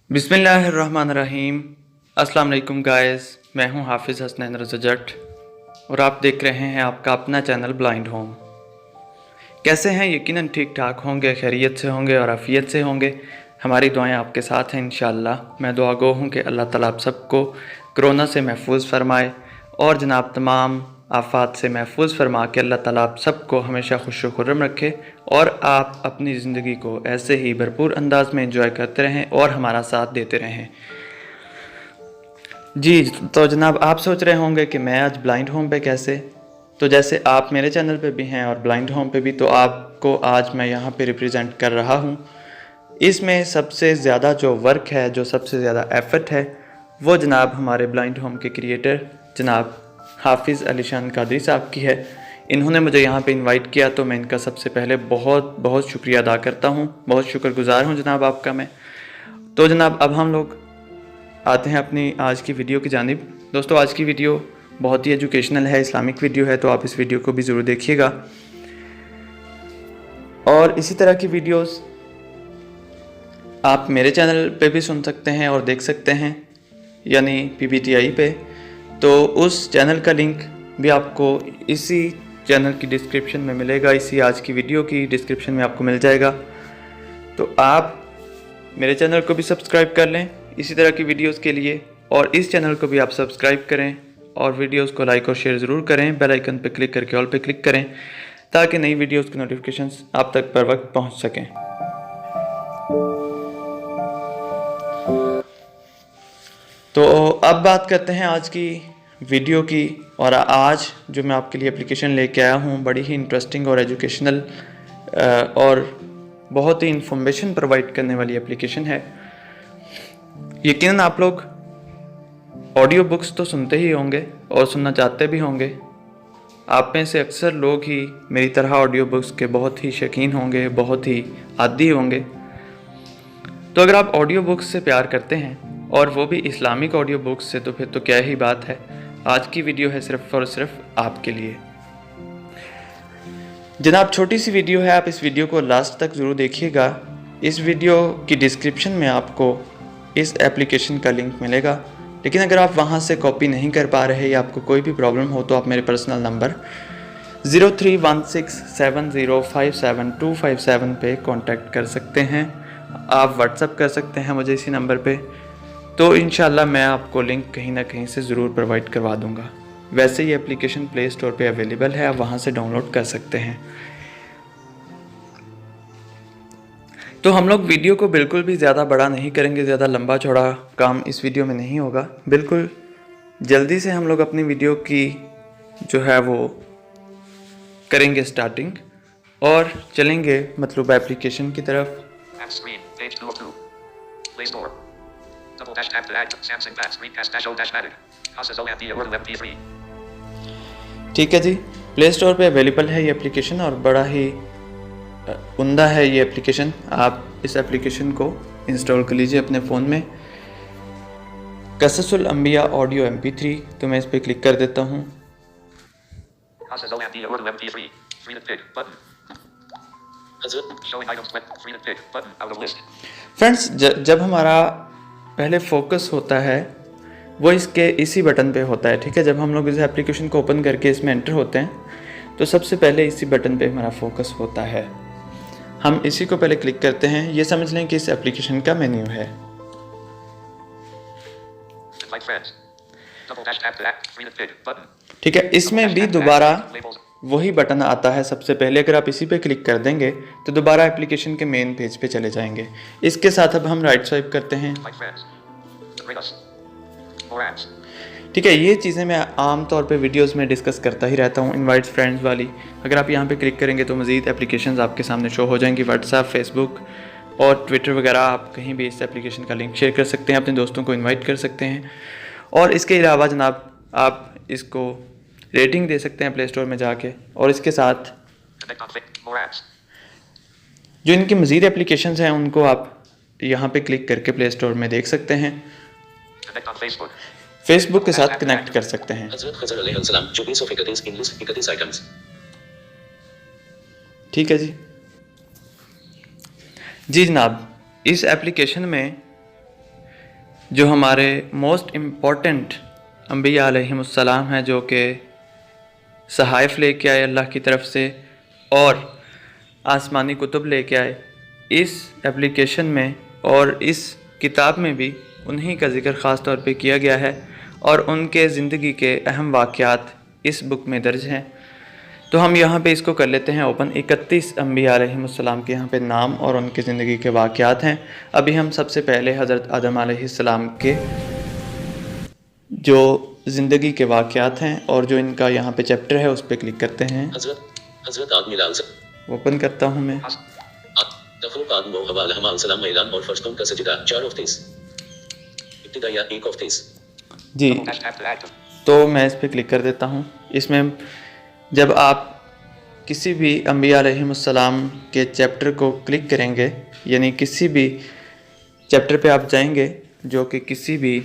बिस्मिल्लाहिर्रहमानिर्रहीम। अस्सलाम वालेकुम गाइस, मैं हूं हाफिज़ हसनैन रज़ा जट और आप देख रहे हैं आपका अपना चैनल ब्लाइंड होम। कैसे हैं? यकीनन ठीक ठाक होंगे, खैरियत से होंगे और आफ़ियत से होंगे। हमारी दुआएं आपके साथ हैं इंशाअल्लाह। मैं दुआ गो हूँ कि अल्लाह ताला आप सबको कोरोना से महफूज फरमाए और जनाब तमाम आफ़ात से महफूज फरमा के अल्लाह ताला आप सबको हमेशा खुश व खुर्रम रखे और आप अपनी ज़िंदगी को ऐसे ही भरपूर अंदाज में एंजॉय करते रहें और हमारा साथ देते रहें। जी, तो जनाब आप सोच रहे होंगे कि मैं आज ब्लाइंड होम पे कैसे, तो जैसे आप मेरे चैनल पे भी हैं और ब्लाइंड होम पे भी, तो आपको आज मैं यहाँ पे रिप्रेजेंट कर रहा हूँ। इसमें सबसे ज़्यादा जो वर्क है, जो सबसे ज़्यादा एफर्ट है, वो जनाब हमारे ब्लाइंड होम के क्रिएटर जनाब हाफिज़ अलीशान कादरी साहब की है। इन्होंने मुझे यहाँ पे इनवाइट किया तो मैं इनका सबसे पहले बहुत बहुत शुक्रिया अदा करता हूँ, बहुत शुक्रगुजार हूँ जनाब आपका मैं। तो जनाब अब हम लोग आते हैं अपनी आज की वीडियो की जानिब। दोस्तों आज की वीडियो बहुत ही एजुकेशनल है, इस्लामिक वीडियो है, तो आप इस वीडियो को भी ज़रूर देखिएगा। और इसी तरह की वीडियोस आप मेरे चैनल पे भी सुन सकते हैं और देख सकते हैं, यानी PBTI पे। तो उस चैनल का लिंक भी आपको इसी चैनल की डिस्क्रिप्शन में मिलेगा, इसी आज की वीडियो की डिस्क्रिप्शन में आपको मिल जाएगा। तो आप मेरे चैनल को भी सब्सक्राइब कर लें इसी तरह की वीडियोस के लिए, और इस चैनल को भी आप सब्सक्राइब करें और वीडियोस को लाइक और शेयर ज़रूर करें। बेल आइकन पर क्लिक करके ऑल पे क्लिक करें ताकि नई वीडियोस की नोटिफिकेशंस आप तक पर वक्त पहुंच सकें। तो अब बात करते हैं आज की वीडियो की। और आज जो मैं आपके लिए एप्लीकेशन लेके आया हूँ बड़ी ही इंटरेस्टिंग और एजुकेशनल और बहुत ही इंफॉर्मेशन प्रोवाइड करने वाली एप्लीकेशन है। यकीनन आप लोग ऑडियो बुक्स तो सुनते ही होंगे और सुनना चाहते भी होंगे। आप में से अक्सर लोग ही मेरी तरह ऑडियो बुक्स के बहुत ही शौकीन होंगे, बहुत ही आदी होंगे। तो अगर आप ऑडियो बुक्स से प्यार करते हैं और वो भी इस्लामिक ऑडियो बुक्स से, तो फिर तो क्या ही बात है। आज की वीडियो है सिर्फ और सिर्फ आपके लिए। जनाब छोटी सी वीडियो है, आप इस वीडियो को लास्ट तक ज़रूर देखिएगा। इस वीडियो की डिस्क्रिप्शन में आपको इस एप्लीकेशन का लिंक मिलेगा, लेकिन अगर आप वहाँ से कॉपी नहीं कर पा रहे या आपको कोई भी प्रॉब्लम हो तो आप मेरे पर्सनल नंबर 0316705727 पे कांटेक्ट कर सकते हैं। आप व्हाट्सअप कर सकते हैं मुझे इसी नंबर पे, तो इंशाल्लाह मैं आपको लिंक कहीं ना कहीं से ज़रूर प्रोवाइड करवा दूंगा। वैसे ये एप्लीकेशन प्ले स्टोर पे अवेलेबल है, आप वहाँ से डाउनलोड कर सकते हैं। तो हम लोग वीडियो को बिल्कुल भी ज़्यादा बड़ा नहीं करेंगे, ज़्यादा लंबा चौड़ा काम इस वीडियो में नहीं होगा। बिल्कुल जल्दी से हम लोग अपनी वीडियो की जो है वो करेंगे स्टार्टिंग और चलेंगे मतलब एप्लीकेशन की तरफ। ठीक है जी, प्ले स्टोर पे अवेलेबल है ये एप्लीकेशन और बड़ा ही उम्दा है ये एप्लीकेशन। आप इस एप्लीकेशन को इंस्टॉल कर लीजिए अपने फ़ोन में। कससुल अंबिया ऑडियो MP3, तो मैं इस पर क्लिक कर देता हूँ। फ्रेंड्स जब हमारा पहले फोकस होता है वो इसके इसी बटन पे होता है, ठीक है। जब हम लोग इस एप्लीकेशन को ओपन करके इसमें एंटर होते हैं तो सबसे पहले इसी बटन पे हमारा फोकस होता है। हम इसी को पहले क्लिक करते हैं। ये समझ लें कि इस एप्लीकेशन का मेन्यू है। ठीक है, इसमें भी दोबारा वही बटन आता है सबसे पहले। अगर आप इसी पे क्लिक कर देंगे तो दोबारा एप्लीकेशन के मेन पेज पे चले जाएंगे। इसके साथ अब हम राइट स्वाइप करते हैं। ठीक है, ये चीज़ें मैं आम तौर पे वीडियोस में डिस्कस करता ही रहता हूँ, इनवाइट फ्रेंड्स वाली। अगर आप यहाँ पे क्लिक करेंगे तो मज़ीद एप्लीकेशंस आपके सामने शो हो जाएंगी। व्हाट्सएप, फेसबुक और ट्विटर वगैरह, आप कहीं भी इस एप्लीकेशन का लिंक शेयर कर सकते हैं, अपने दोस्तों को इन्वाइट कर सकते हैं। और इसके अलावा जनाब आप इसको रेटिंग दे सकते हैं प्ले स्टोर में जाके। और इसके साथ जो इनकी मज़ीद एप्लीकेशंस हैं उनको आप यहाँ पे क्लिक करके प्ले स्टोर में देख सकते हैं। फेसबुक के साथ कनेक्ट कर सकते हैं। ठीक है जी जनाब, इस एप्लीकेशन में जो हमारे मोस्ट इम्पॉर्टेंट अम्बिया अलैहिमुस्सलाम हैं, जो कि सहाइफ लेके आए अल्लाह की तरफ से और आसमानी कुतुब लेके आए, इस एप्लीकेशन में और इस किताब में भी उन्हीं का ज़िक्र ख़ास तौर पे किया गया है और उनके ज़िंदगी के अहम वाक़यात इस बुक में दर्ज हैं। तो हम यहाँ पे इसको कर लेते हैं ओपन। 31 अम्बिया अलैहिमुस्सलाम के यहाँ पे नाम और उनके ज़िंदगी के वाक़यात हैं। अभी हम सबसे पहले हज़रत आदम अलैहिस्सलाम के जो ज़िंदगी के वाक़यात हैं और जो इनका यहाँ पे चैप्टर है उस पर क्लिक करते हैं। हज़रत आदम ओपन करता हूँ मैं। और फरिश्तों का सजदा 4 of 30 इब्तिदाया 1 of 30 जी, तो मैं इस पर क्लिक कर देता हूँ। इसमें जब आप किसी भी अम्बिया अलैहिमुस्सलाम के चैप्टर को क्लिक करेंगे, यानी किसी भी चैप्टर पे आप जाएंगे जो कि किसी भी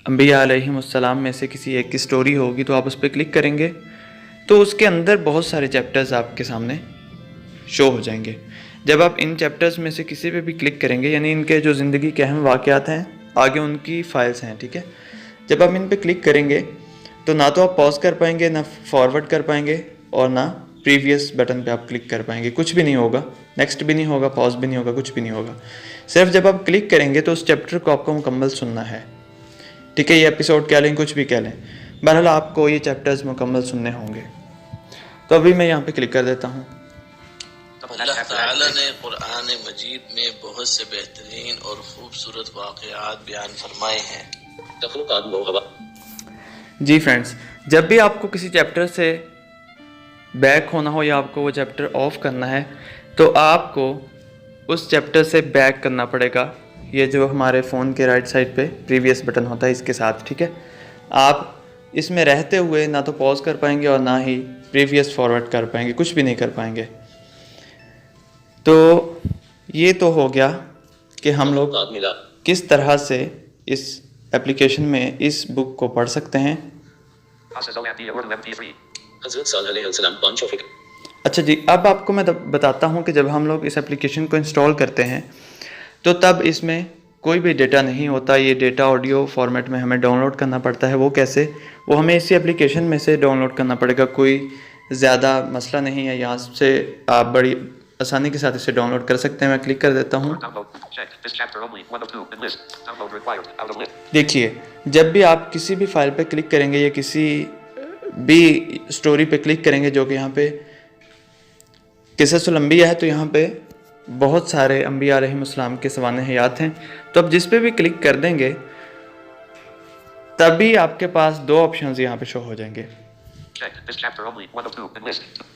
अम्बिया अलैहिमुस्सलाम में से किसी एक की स्टोरी होगी, तो आप उस पर क्लिक करेंगे तो उसके अंदर बहुत सारे चैप्टर्स आपके सामने शो हो जाएंगे। जब आप इन चैप्टर्स में से किसी पे भी क्लिक करेंगे, यानी इनके जो ज़िंदगी के अहम वाक़यात हैं, आगे उनकी फ़ाइल्स हैं, ठीक है। जब आप इन पे क्लिक करेंगे तो ना तो आप पॉज कर पाएंगे, ना फॉरवर्ड कर पाएंगे और ना प्रीवियस बटन पे आप क्लिक कर पाएंगे। कुछ भी नहीं होगा, नेक्स्ट भी नहीं होगा, पॉज भी नहीं होगा, कुछ भी नहीं होगा। सिर्फ जब आप क्लिक करेंगे तो उस चैप्टर को आपको मुकम्मल सुनना है, ठीक है। ये एपिसोड कह लें, कुछ भी कह लें, बहरहाल आपको ये चैप्टर्स मुकम्मल सुनने होंगे। तो अभी मैं यहाँ पे क्लिक कर देता हूँ। अल्लाह ताला ने कुरान मजीद में बहुत से बेहतरीन और खूबसूरत वाक़यात बयान फरमाए हैं। जी फ्रेंड्स, जब भी आपको किसी चैप्टर से बैक होना हो या आपको वो चैप्टर ऑफ करना है तो आपको उस चैप्टर से बैक करना पड़ेगा। ये जो हमारे फ़ोन के राइट साइड पे प्रीवियस बटन होता है इसके साथ, ठीक है। आप इसमें रहते हुए ना तो पॉज कर पाएंगे और ना ही प्रीवियस फॉरवर्ड कर पाएंगे, कुछ भी नहीं कर पाएंगे। तो ये तो हो गया कि हम लोग किस तरह से इस एप्लीकेशन में इस बुक को पढ़ सकते हैं। अच्छा जी, अब आपको मैं बताता हूँ कि जब हम लोग इस एप्लीकेशन को इंस्टॉल करते हैं तो तब इसमें कोई भी डेटा नहीं होता। ये डेटा ऑडियो फॉर्मेट में हमें डाउनलोड करना पड़ता है। वो कैसे? वो हमें इसी एप्लीकेशन में से डाउनलोड करना पड़ेगा। कोई ज़्यादा मसला नहीं है, यहाँ से आप बड़ी आसानी के साथ इसे डाउनलोड कर सकते हैं। मैं क्लिक कर देता हूँ। देखिए, जब भी आप किसी भी फाइल पे क्लिक करेंगे या किसी भी स्टोरी पे क्लिक करेंगे जो कि यहाँ पे क़िससुल अंबिया है, तो यहाँ पे बहुत सारे अंबिया अलैहिमुस्सलाम के सवाने हयात हैं। तो अब जिस पे भी क्लिक कर देंगे तभी आपके पास दो ऑप्शंस यहाँ पे शो हो जाएंगे।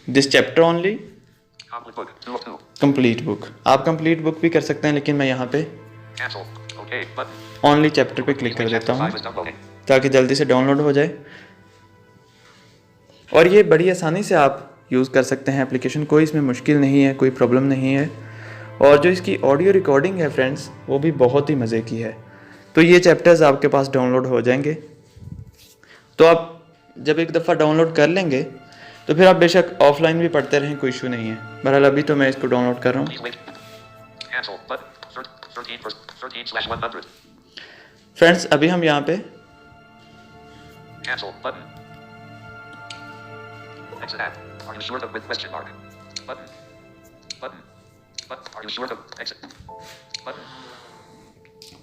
This chapter only, complete book. आप कंप्लीट बुक भी कर सकते हैं, लेकिन मैं यहाँ पे ओनली चैप्टर पे क्लिक कर देता हूँ ताकि जल्दी से डाउनलोड हो जाए। और ये बड़ी आसानी से आप यूज़ कर सकते हैं एप्लीकेशन, कोई इसमें मुश्किल नहीं है, कोई प्रॉब्लम नहीं है। और जो इसकी ऑडियो रिकॉर्डिंग है फ्रेंड्स, वो भी बहुत ही मज़े की है। तो ये चैप्टर्स आपके पास डाउनलोड हो जाएंगे। तो आप जब एक दफ़ा डाउनलोड कर लेंगे तो फिर आप बेशक ऑफलाइन भी पढ़ते रहें, कोई इशू नहीं है। बहरहाल अभी तो मैं इसको डाउनलोड कर रहा हूँ। फ्रेंड्स, अभी हम यहाँ पे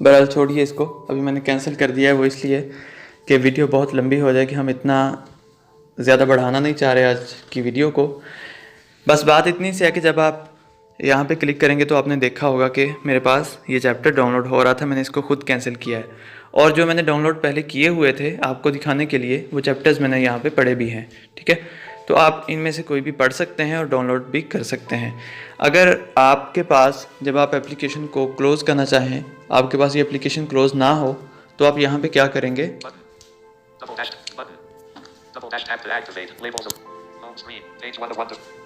बहरहाल छोड़िए इसको, अभी मैंने कैंसिल कर दिया है। वो इसलिए कि वीडियो बहुत लंबी हो जाएगी, हम इतना ज़्यादा बढ़ाना नहीं चाह रहे आज की वीडियो को। बस बात इतनी सी है कि जब आप यहाँ पे क्लिक करेंगे तो आपने देखा होगा कि मेरे पास ये चैप्टर डाउनलोड हो रहा था। मैंने इसको खुद कैंसिल किया है, और जो मैंने डाउनलोड पहले किए हुए थे आपको दिखाने के लिए, वो चैप्टर्स मैंने यहाँ पे पढ़े भी हैं, ठीक है। तो आप इनमें से कोई भी पढ़ सकते हैं और डाउनलोड भी कर सकते हैं। अगर आपके पास, जब आप एप्लीकेशन को क्लोज़ करना चाहें, आपके पास ये एप्लीकेशन क्लोज़ ना हो, तो आप यहाँ पे क्या करेंगे,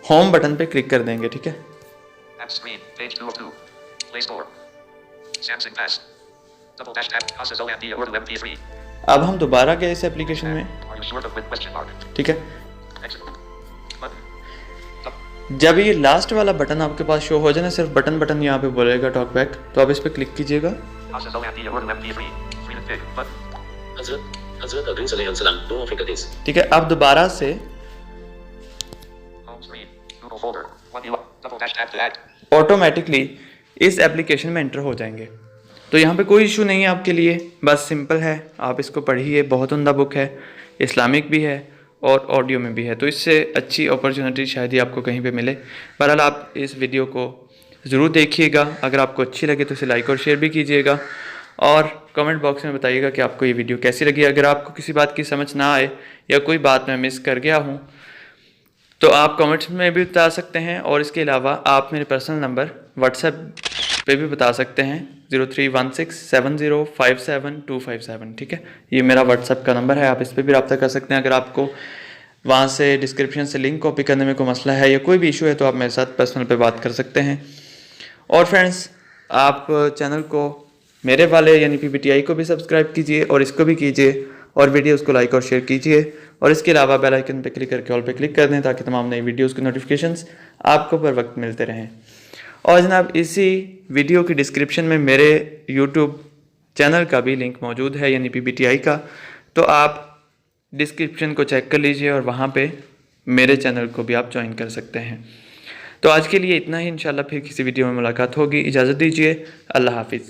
होम बटन पे क्लिक कर देंगे, ठीक है। अब हम दोबारा गए इस एप्लीकेशन में, ठीक है। जब ये लास्ट वाला बटन आपके पास शो हो जाए ना, सिर्फ बटन यहाँ पे बोलेगा टॉक बैक, तो आप इस पर क्लिक कीजिएगा। ठीक है, अब दोबारा से ऑटोमेटिकली इस एप्लीकेशन में एंटर हो जाएंगे। तो यहाँ पे कोई इशू नहीं है आपके लिए, बस सिंपल है, आप इसको पढ़िए, बहुत उम्दा बुक है, इस्लामिक भी है और ऑडियो में भी है। तो इससे अच्छी अपॉर्चुनिटी शायद ही आपको कहीं पे मिले। बहरहाल आप इस वीडियो को ज़रूर देखिएगा, अगर आपको अच्छी लगे तो इसे लाइक और शेयर भी कीजिएगा और कमेंट बॉक्स में बताइएगा कि आपको ये वीडियो कैसी लगी। अगर आपको किसी बात की समझ ना आए या कोई बात मैं मिस कर गया हूँ तो आप कमेंट्स में भी बता सकते हैं, और इसके अलावा आप मेरे पर्सनल नंबर व्हाट्सएप पे भी बता सकते हैं 03167057 ठीक है, ये मेरा व्हाट्सएप का नंबर है, आप इस पर भी रब्ता कर सकते हैं। अगर आपको वहाँ से डिस्क्रिप्शन से लिंक कॉपी करने में कोई मसला है या कोई भी इशू है तो आप मेरे साथ पर्सनल पे बात कर सकते हैं। और फ्रेंड्स, आप चैनल को मेरे वाले यानी PBTI को भी सब्सक्राइब कीजिए और इसको भी कीजिए और वीडियोस को लाइक और शेयर कीजिए, और इसके अलावा बेल आइकन पे क्लिक करके ऑल पे क्लिक कर दें ताकि तमाम नई वीडियोस की नोटिफिकेशंस आपको बर वक्त मिलते रहें। और जनाब, इसी वीडियो की डिस्क्रिप्शन में मेरे यूट्यूब चैनल का भी लिंक मौजूद है यानी PBTI का, तो आप डिस्क्रिप्शन को चेक कर लीजिए और वहाँ पे मेरे चैनल को भी आप ज्वाइन कर सकते हैं। तो आज के लिए इतना ही, इंशाल्लाह फिर किसी वीडियो में मुलाकात होगी। इजाज़त दीजिए, अल्लाह हाफिज़।